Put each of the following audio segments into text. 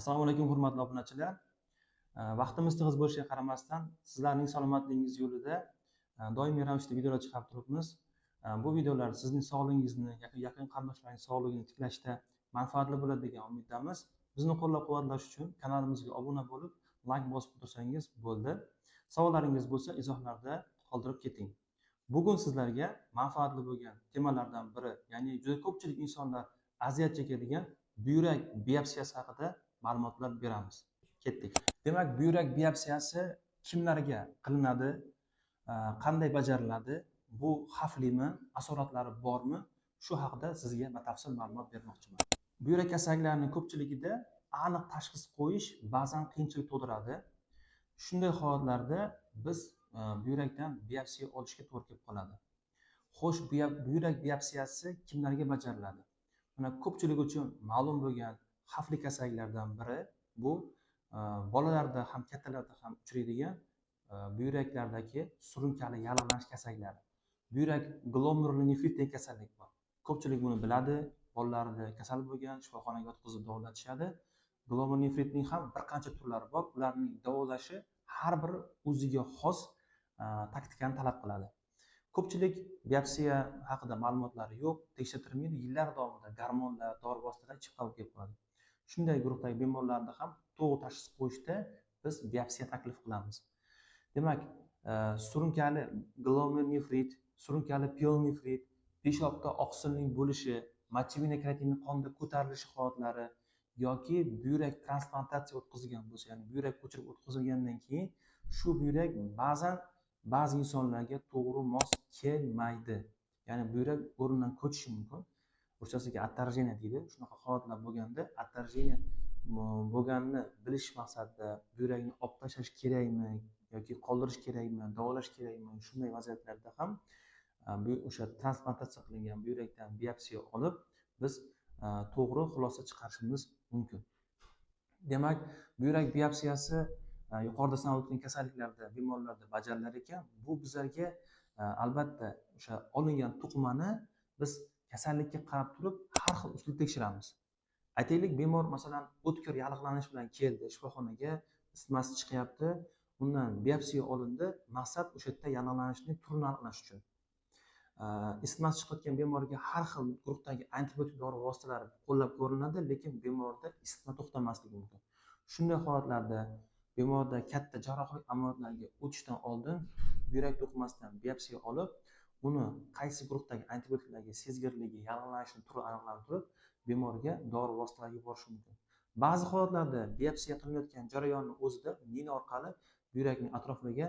Assalomu alaykum hurmatli obunachilar. Vaqtimiz tig'iz bo'lishiga qaramasdan sizlarning salomatligingiz yo'lida doimiy ravishda videolar chiqarib turibmiz. Bu videolar sizning sog'lig'ingizni, yaqin qarindoshlaringiz sog'lig'ini tiklashda manfaatli bo'ladi degan umiddamiz. Bizni qo'llab-quvvatlash uchun kanalimizga obuna bo'lib, like bosib tursangiz bo'ldi. Savollaringiz bo'lsa izohlarda qoldirib keting. Bugun sizlarga manfaatli bo'lgan temalardan biri, ya'ni juda ko'pchilik insonlar aziyat chekadigan buyrak biopsiyasi haqida ma'lumotlar beramiz. Ketdik. Demak, buyrak biopsiyasi kimlarga qilinadi, qanday bajariladi, bu xavflimi, asoratlari bormi? Shu haqida sizga batafsil ma'lumot bermoqchiman. Buyrak kasalliklarining ko'pchiligida aniq tashxis qo'yish ba'zan qiyinchilik tug'diradi. Shunday holatlarda biz buyrakdan biopsiya olishga to'g'ri kelib qoladi. Xo'sh, buyrak biopsiyasi kimlarga bajariladi? Mana ko'pchilik uchun ma'lum bo'lgan xavfli kasalliklardan biri bu bolalarda ham kattalarda ham uchraydigan buyraklardagi surunkali yallig'lanish kasalliklari. Buyrak glomerulonefrit degan kasallik bor. Ko'pchilik buni biladi. Bolalarida kasal bo'lgan, shifoxonaga yotqizib davolatishadi. Glomerulonefritning ham bir qancha turlari bor. Ularning davolashi har bir o'ziga xos taktikani talab qiladi. Ko'pchilik biopsiya haqida ma'lumotlari yo'q, tekshirtirmaydi, yillar davomida gormonlar, dori vositalar ichib qabul qilib qoladi. Shunday guruhdagi bemorlarda ham to'g'ri tashxis qo'yishda biz biopsiya taklif qilamiz. Demak, surunkali glomerulonefrit, surunkali pyelonefrit, peshobda oqsilning bo'lishi, mochevina kreatinning qonda ko'tarilishi holatlari yoki buyrak transplantatsiya o'tkazilgan bo'lsa, ya'ni buyrak ko'chirib o'tkazilgandan keyin shu buyrak ba'zi insonlarga to'g'ri mos kelmaydi. Ya'ni buyrak o'rnidan ko'chishi mumkin. Ruschasiga отторжение deydi. Shunaqa holatlar bo'lganda отторжение bo'lganini bilish maqsadida buyrakni olib tashlash kerakmi yoki qoldirish kerakmi, davolash kerakmi, shunday vaziyatlarda ham o'sha transplantatsiya qilingan buyrakdan biopsiya olib biz to'g'ri xulosa chiqarishimiz mumkin. Demak, buyrak biopsiyasi yuqorida sanab o'tgan kasalliklarda, bemorlarda bajarilar ekan, bu bizlarga albatta o'sha olingan to'qimani biz kasallikka qarab turib har xil usul tekshiramiz. Aytaylik, bemor masalan o'tkir yallig'lanish bilan keldi shifoxonaga, isitmasi chiqyapti, undan biopsiya olindi, maqsad o'sha yerda yallig'lanishning turini aniqlash uchun. Isitmasi chiqayotgan bemorga har xil guruhdagi antibiotik dori vositalari qo'llab ko'rinadi, lekin bemorda isitma to'xtamasligi mumkin. Shunday holatlarda bemorda katta jarrohlik amaliyotlarga o'tishdan oldin buyrak to'qimasidan biopsiya olib, uni qaysi guruhdagi antibiotiklarga sezgirligi, yallig'lanishning turi aniqlanib turib, bemorga dori vositalar yuborish mumkin. Ba'zi holatlarda biopsiya qilinayotgan jarayonning o'zida mina orqali buyrakning atrofiga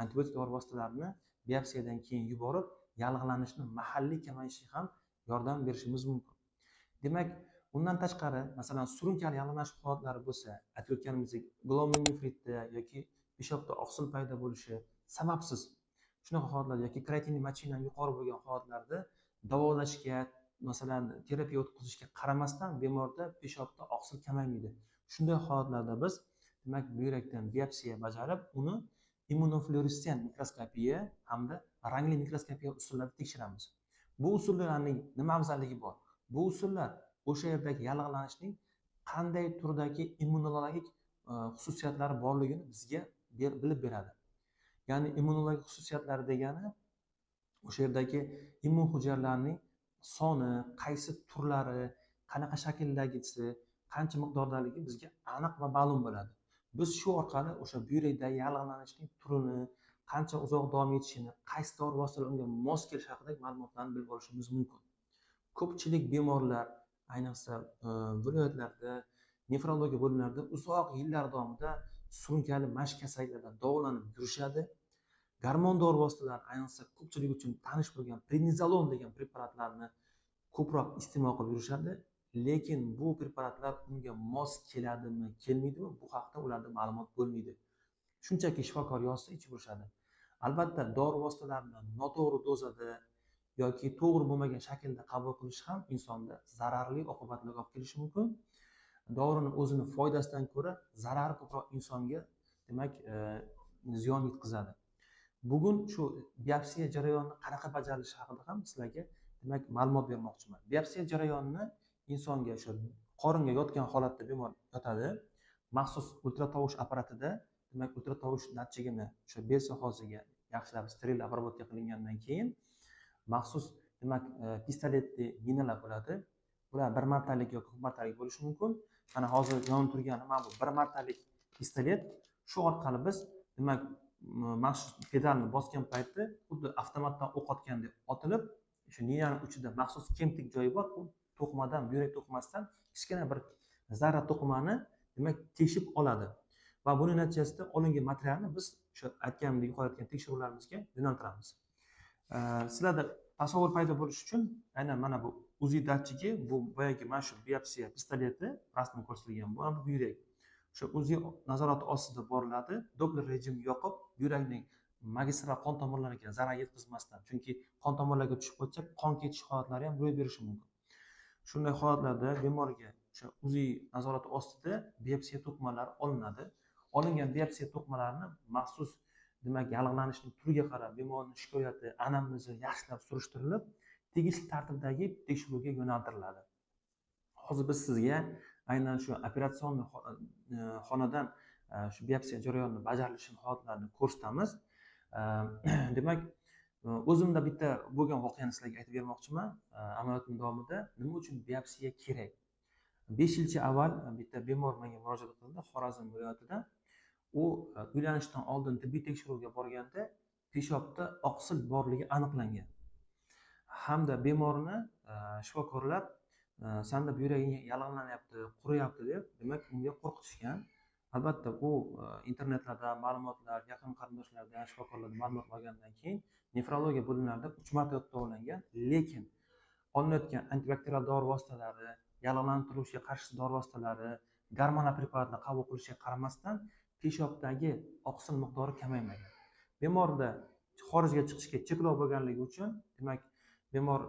antibiotik dori vositalarini biopsiyadan keyin yuborib, yallig'lanishni mahalliy kamayishiga ham yordam berishimiz mumkin. Demak, undan tashqari, masalan, surunkali yallig'lanish holatlari bo'lsa, aytayotganimizdek glomerulonefritda yoki peshobda oqsil paydo bo'lishi sababsiz shunaqa holatlar yoki kreatinning mochevinadan yuqori bo'lgan holatlarda davolashga, masalan, terapiya o'tkazishga qaramasdan bemorda peshobda oqsil kamaymaydi. Shunday holatlarda biz demak buyrakdan biopsiya bajarib, uni immunofluoressent mikroskopiya hamda rangli mikroskopiya usullarida tekshiramiz. Bu usullarning nima afzalligi bor? Bu usullar o'sha yerdagi yallig'lanishning qanday turdagi immunologik xususiyatlari borligini bizga bilib beradi. Ya'ni immunologik xususiyatlari degani o'sha yerdagi immun hujayralarning soni, qaysi turlari, qanaqa shakldagisi, qancha miqdordaligi bizga aniq va ma'lum bo'ladi. Biz shu orqali o'sha buyrakdagi yallig'lanishning turini, qancha uzoq davom etishini, qaysi dori vositalar unga mos kelishi haqidagi ma'lumotlarni bilib olishimiz mumkin. Ko'pchilik bemorlar, ayniqsa viloyatlarda, nefrologiya bo'limlarida uzoq yillar davomida surunkali mashq kasalliklaridan davolanib yurishadi. Gormon dori vositalari, ayniqsa ko'pchilik uchun tanish bo'lgan prednizolon degan preparatlarni ko'proq iste'mol qilib yurishadi, lekin bu preparatlar unga mos keladimi, kelmaydimi, bu haqida ularda ma'lumot bo'lmaydi. Shunchaki shifokor yozsa ichib yurishadi. Albatta, dori vositalarini noto'g'ri dozada yoki to'g'ri bo'lmagan shaklda qabul qilish ham insonda zararli oqibatlarga olib kelishi mumkin. Dorini o'zini foydasidan ko'ra zarari ko'proq insonga, demak, ziyon yetkazadi. Bugun shu biopsiya jarayoni qanaqa bajarilishi haqida ham sizlarga demak ma'lumot bermoqchiman. Biopsiya jarayonini insonga o'sha qoringa yotgan holatda bemor yotadi. maxsus ultratovush apparatida, demak ultratovush datchigini o'sha bel sohasiga yaxshilab steril обработка qilingandan keyin maxsus demak pistoletli minalar bo'ladi. Bular bir martalik yoki ko'p martalik bo'lishi mumkin. Mana hozir yonib turgani mana bu bir martalik pistolet. Shu orqali biz demak maxsus pedalni bosgan paytda xuddi avtomatdan o'q otgandek otilib, o'sha niyani uchida maxsus kemtik joyi bor. U to'qimadan, buyrak to'qimasidan kichkina bir zarra to'qimani demak teshib oladi. Va buning natijasida olingan materialni biz o'sha aytganimdek yuqorida aytgan tekshiruvlarimizga yo'naltiramiz. Sizlarda tasavvur paydo bo'lishi uchun aynan mana bu UZI datchigi, bu boyagi mana shu biopsiya pistoleti rasmda ko'rsatilgan. Bu buyrak. O'sha UZI nazorati ostida boriladi. Doppler rejim yoqib, buyrakning magistral qon tomirlariga zarar yetkazmasdan. Chunki qon tomirlariga tushib qolsa, qon ketish holatlari ham ro'y berishi mumkin. Shunday holatlarda bemorga o'sha UZI nazorati ostida biopsiya to'qimalari olinadi. Olingan biopsiya to'qimalarni maxsus demak yallig'lanishning turiga qarab bemorning shikoyati, anamnezi yaxshilab surishtirilib, tegishli tartibdagi tekshiruvga yo'naltiriladi. Hozir biz sizga aynan shu operatsion xonadan shu biopsiya jarayoni bajarilishi holatlarini ko'rsatamiz. Demak, o'zimda bitta bo'lgan voqeani sizlarga aytib bermoqchiman. Amaliyotim davomida nima uchun biopsiya kerak? 5 yilcha avval bitta bemor menga murojaat qildi, Xorazm viloyatida. U uylanishdan oldin tibbiy tekshiruvga borganda peshobda oqsil borligi aniqlangan. Hamda bemorni shifokorlar sanda buyraging yallig'lanyapti, quriyapti deb, demak unga qo'rqitishgan. Albatta bu internetlarda ma'lumotlar, yaqin qarindoshlardan, shifokorlardan ma'lumot olgandan keyin nefrologiya bo'limlarida 3 marta o'tkazilgan, lekin olinayotgan antibakterial dori vositalari, yallig'lantiruvchiga qarshi dori vositalari, gormonal preparatlar qabul qilishiga qaramasdan peshobdagi oqsil miqdori kamaymagan. Bemorda xorijga chiqishga cheklov bo'lganligi uchun demak bemor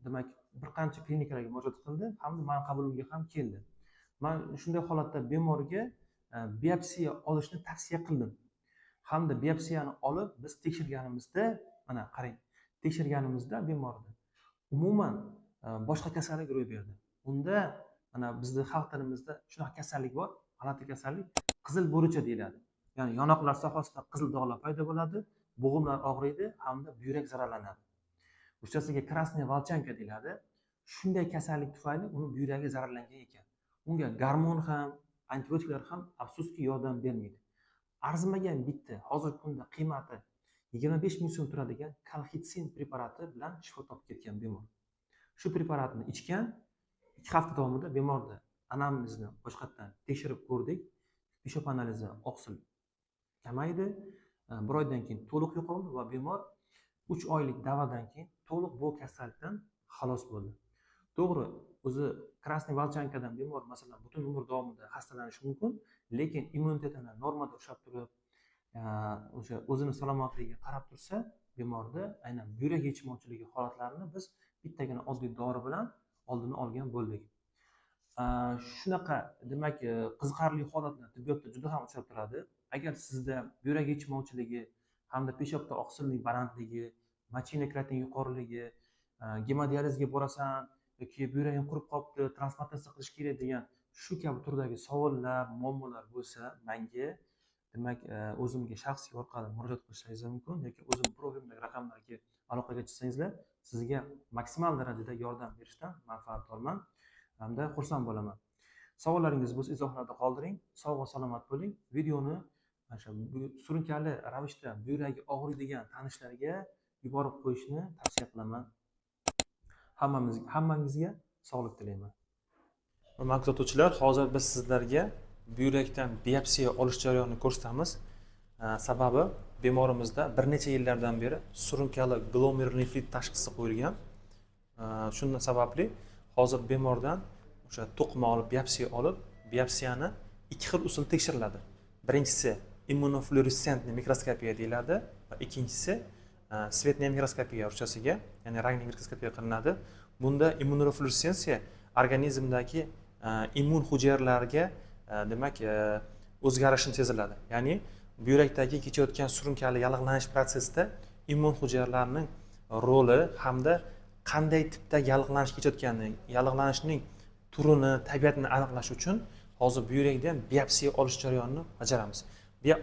demak bir qancha klinikalarga murojaat qildi, hamda men qabulimga ham keldi. Men shunday holatda bemorga biopsiya olishni tavsiya qildim. Hamda biopsiyani olib biz tekshirganimizda, mana qarang, tekshirganimizda bemorda umuman boshqa kasallik ro'y berdi. Unda mana bizning xalq tilimizda shunaqa kasallik bor, g'alati kasallik, qizil bo'richa deyiladi. Ya'ni yonoqlar sohasida qizil dog'lar paydo bo'ladi, bo'g'imlar og'riydi hamda buyrak zararlanadi. Ruschasiga krasnaya volchanka deyiladi. Shunday kasallik tufayli uni buyragi zararlangan ekan. Unga gormon ham, antibiotiklar ham afsuski yordam bermaydi. Arzimagan bitta hozirgi kunda qiymati 25 ming so'm turadigan kalxitsin preparati bilan shifo topib ketgan bemor. Shu preparatni ichgan 2 hafta davomida bemorda anamnezni boshqatdan tekshirib ko'rdik. Peshob analizi oqsil kamaydi. 1 oydan keyin to'liq yo'qoldi va bemor 3 oylik davodan keyin to'liq bu kasallikdan xalos bo'ldi. To'g'ri, o'zi krasnaya volchankadan bemor masalan butun umr davomida xastalanishi mumkin, lekin immunitetini normada ushlab turib, o'sha o'zini salomatligiga qarab tursa, bemorda aynan buyrak yetishmovchiligi holatlarini biz bittagina oddiy dori bilan oldini olgan bo'ldik. Shunaqa demak qiziqarli holatlar tibbiyotda juda ham uchrab turadi. Agar sizda buyrak yetishmovchiligi hamda peshobda oqsilning balandligi, mochina kreatin yuqoriligi, gemodializga borasan yoki buyraging qurib qolibdi, transplantatsiya qilish kerak degan shu kabi turdagi savollar, muammolar bo'lsa, menga demak o'zimga shaxsiy orqali murojaat qilishingiz mumkin yoki o'zim profilimdagi raqamlarga aloqaga chiqsangizlar, sizga maksimal darajada yordam berishdan manfaatdorman hamda xursand bo'laman. Savollaringiz bo'lsa izohlarda qoldiring. Sog' va salomat bo'ling. Videoni mana bu surunkali ravishda buyragi og'riydigan tanishlarga yuborib qo'yishni tavsiya qilaman. Hammangizga sog'lik tilayman. Hurmatli kuzatuvchilar, hozir biz sizlarga buyrakdan biopsiya olish jarayonini ko'rsatamiz. Sababi bemorimizda bir necha yillardan beri surunkali glomerulonefrit tashxisi qo'yilgan. Shundan sababli hozir bemordan o'sha to'qima olib, biopsiyani 2 xil usul tekshiriladi. Birinchisi immunofluorescentniy mikroskopiya deyiladi va ikkinchisi svetniy mikroskopiya ruschasiga, ya'ni rangli mikroskopiya qilinadi. Bunda immunofluoressensiya organizmdagi immun hujayralarga demak o'zgarishni seziladi. Ya'ni buyrakdagi kechayotgan surunkali yallig'lanish prosesida immun hujayralarining roli hamda qanday tipda yallig'lanish kechayotganini, yallig'lanishning turini, tabiatini aniqlash uchun hozir buyrakda ham biopsiya olish jarayonini bajaramiz.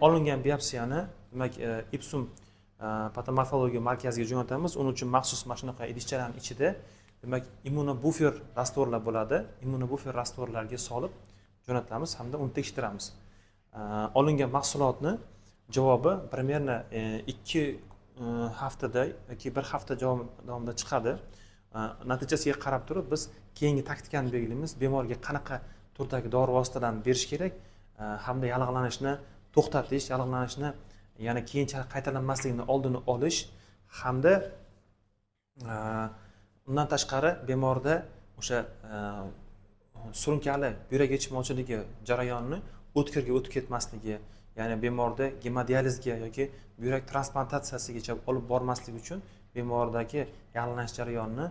Olingan biopsiyani demak Ipsum patomorfologiya markaziga jo'natamiz. Uning uchun maxsus mana shunaqa idishchalarning ichida demak immunobufer rastvorlar bo'ladi. Immunobufer rastvorlarga solib jo'natamiz hamda uni tekshiramiz. Olingan mahsulotni javobi примерно 2 haftada yoki 1 hafta davomida chiqadi. Natijasiga qarab turib biz keyingi taktikani belgilaymiz. Bemorga qanaqa turdagi dori vositalarni berish kerak hamda yallig'lanishni to'xtatish, yallig'lanishni yana keyinchalik qaytalanmasligini oldini olish hamda undan tashqari bemorda o'sha surunkali buyrak yetishmovchiligi jarayonini o'tkirga o'tib ketmasligi, ya'ni bemorda gemodializga yoki buyrak transplantatsiyasigacha olib bormaslik uchun bemordagi yallig'lanish jarayonini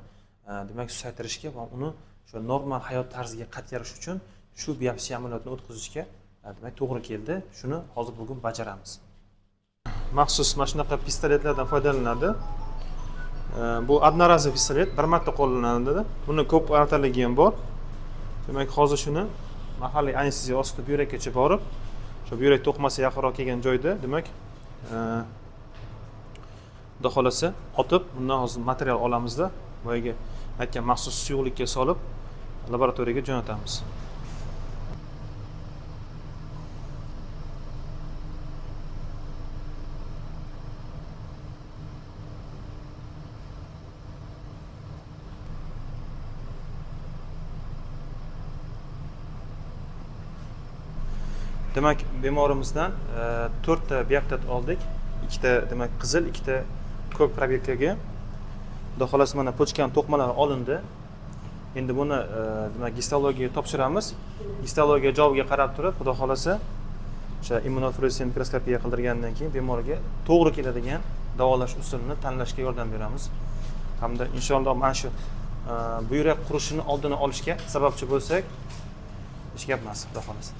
demak susaytirishga va uni shu normal hayot tarziga qaytarish uchun shu biopsiya amaliyotini o'tkazishga demak to'g'ri keldi. Shuni hozir bugun bajaramiz. Maxsus mana shunaqa pistoletlardan foydalanadi. Bu одноразовый pistolet, bir marta qo'llanadi. Buni ko'p martaligi ham bor. Demak, hozir shuni mahalliy anesteziya ostida buyrakgacha borib, shu buyrak to'qmasi yaqinroq kelgan joyda, demak, xudo xolasa otib, bundan hozir material olamizda, boyaga aytgan maxsus suyuqlikka solib laboratoriyaga jo'natamiz. Demak, bemorimizdan 4 ta bioptat oldik. 2 ta demak qizil, 2 ta ko'k probirkaga. Xudo xolasa mana pochkan to'qmalari olindi. Endi buni demak histologiyaga topshiramiz. Histologiya javobiga qarab turib, xudo xolasa o'sha immunofluorescent mikroskopiya qildirgandan keyin bemorga to'g'ri keladigan davolash usulini tanlashga yordam beramiz. Hamda inshaalloh mana shu buyrak qurishini oldini olishga sababchi bo'lsak, hech gap emas, xudo xolasa.